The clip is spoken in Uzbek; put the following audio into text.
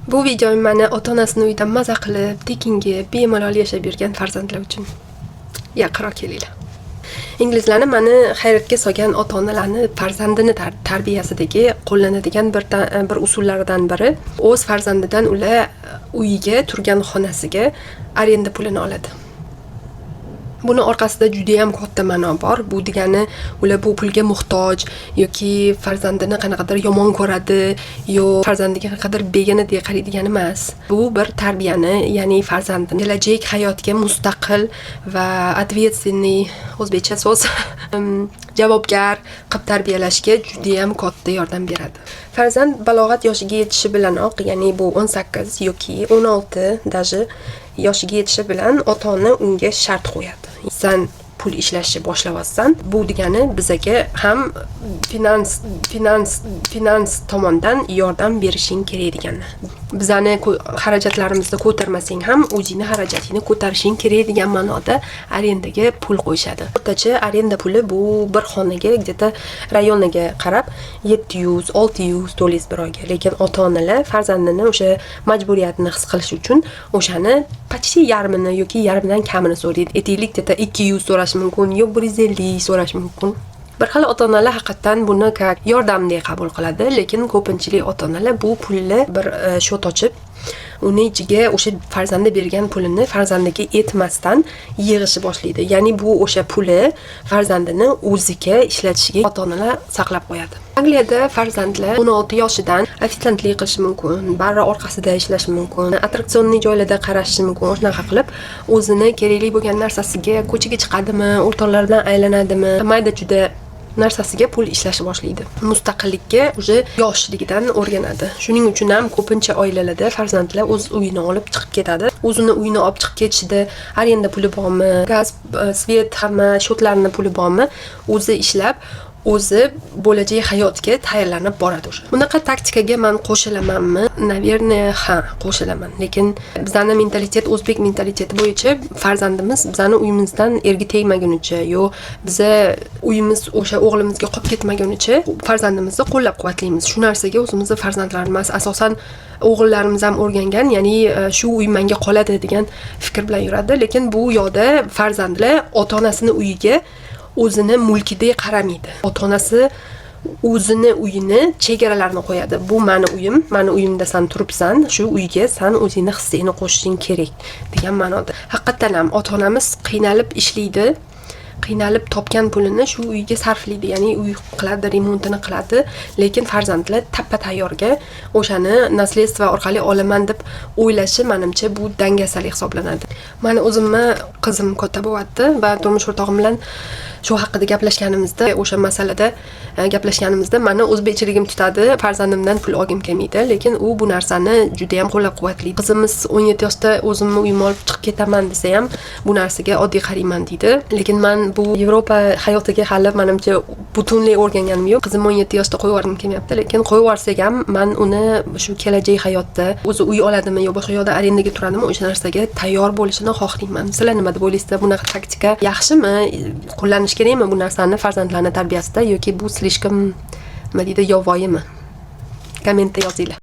Bu videom meni ota-onasini uyda maza qilib, tekinga bemalol yashab yurgan farzandlar uchun. Yaqinroq kelinglar. Inglizlarni meni hayratga solgan ota-onalarni farzandini tarbiyasidagi qo'llanadigan bir usullaridan biri o'z farzandidan ular uyiga, turgan xonasiga arenda pulini oladi. Buni orqasida juda ham katta ma'no bor. Bu degani ular bu pulga muhtoj yoki farzandini qanaqadir yomon ko'radi, yo farzandiga qanaqadir begona deb qaraydigani emas. Bu bir tarbiyani, ya'ni farzandni kelajak hayotga mustaqil va ответственный o'zbekcha so'z javobgar qilib tarbiyalashga juda ham katta yordam beradi. Farzand balog'at yoshiga yetishi bilanoq, ya'ni bu 18 yoki 16 даже yoshiga yetishi bilan ota-ona unga shart qo'yadi. Sen pul ishlashni boshlayapsan, bu degani bizaga ham finans tomondan yordam berishing kerak degani. Bizani xarajatlarimizni ko'tarmasang ham o'zingni xarajatingni ko'tarishing kerak degan ma'noda arendaga pul qo'yishadi. O'rtacha arenda puli bu bir xonaga где-то rayoniga qarab 700-600 dollar bir oyga. Lekin ota-onalar farzandini o'sha majburiyatni his qilish uchun o'shani почти yarmini yoki yarmidan kamini so'raydi. Aytaylik где-то 200 so'rash mumkin, yo 150 so'rash mumkin. Bir xil ota-onalar haqiqatan buni yordamdek qabul qiladi, lekin ko'pinchalik ota-onalar bu pulni bir shot ochib, uni ichiga o'sha farzandi bergan pulini farzandiga etmasdan yig'ishni boshlaydi. Ya'ni bu o'sha puli farzandini o'ziga ishlatishiga ota-onalar saqlab qo'yadi. Angliyada farzandlar 16 yoshidan ofitsiantlik qilishi mumkin, barra orqasida ishlashi mumkin, attraksionli joylarda qarashi mumkin, shunaqa qilib o'zini kerakli bo'lgan narsasiga ko'chaga chiqadimi, o'rtoqlar bilan aylanadimi, mayda juda narsasiga pul ishlashni boshlaydi. Mustaqillikka o'sha yoshligidan o'rganadi. Shuning uchun ham ko'pincha oilalarda farzandlar o'z uyini olib chiqib ketadi. O'zini uyini olib chiqib ketishida arenda puli bormi, gaz, svet, hamma shotlarning puli bormi, o'zi ishlab o'zi bo'lajak hayotga tayyorlanib boradi o'sha. Bunaqa taktikaga men qo'shilamanmi? Naverniy, ha, qo'shilaman. Lekin bizning mentalitet, o'zbek mentaliteti bo'yicha farzandimiz bizning uyimizdan erga tegmagunicha, yo biza uyimiz o'sha o'g'limizga qolib ketmagunicha farzandimizni qo'llab-quvvatlaymiz. Shu narsaga o'zimizni farzandlarimiz asosan o'g'illarimiz ham o'rgangan, ya'ni shu uy menga qoladi degan fikr bilan yuradi. Lekin bu yo'da farzandlar ota-onasini uyiga o'zini mulkidek qaramaydi. Ota-onasi o'zini uyini chegaralarini qo'yadi. Bu meni uyim, meni uyimda sen turibsan, shu uyga sen o'zingni hissingni qo'shishing kerak degan ma'noda. Haqiqatan ham ota-onamiz qiynalib ishlaydi. Qiynalib topgan pulini shu uyga sarflaydi, ya'ni uy qiladi, remontini qiladi, lekin farzandlar tappa tayyorga o'shani nasliyatva orqali olaman deb o'ylashi menimcha bu dangasalik hisoblanadi. Meni o'zimni qizim katta bo'lyapti va turmush o'rtog'im bilan shu haqida gaplashganimizda, o'sha masalada gaplashganimizda meni o'zbekchiligim tutadi, farzandimdan pul olgim kelmaydi, lekin u bu narsani juda ham qo'llab-quvvatlaydi. Qizimiz 17 yoshda o'zimni uyimni olib chiqib ketaman desa ham bu narsaga oddiy qarayman deydi. Lekin men bu Yevropa hayotiga hali menimcha butunlay o'rganganim yo'q. Qizim 17 yoshda qo'yib yuborgim kelmayapti, lekin qo'yib yuborsak ham men uni shu kelajak hayotda o'zi uy oladimi yo boshqa yoqda arendaga turadimi, o'sha narsaga tayyor bo'lishini xohlayman. Sizlar nima deb o'ylaysizlar? Bunaqa taktika yaxshimi? Qo'llanish kerakmi bu narsani farzandlarning tarbiyasida yoki bu slishkam nima deydi, yovoyimi? Kommentda yozinglar.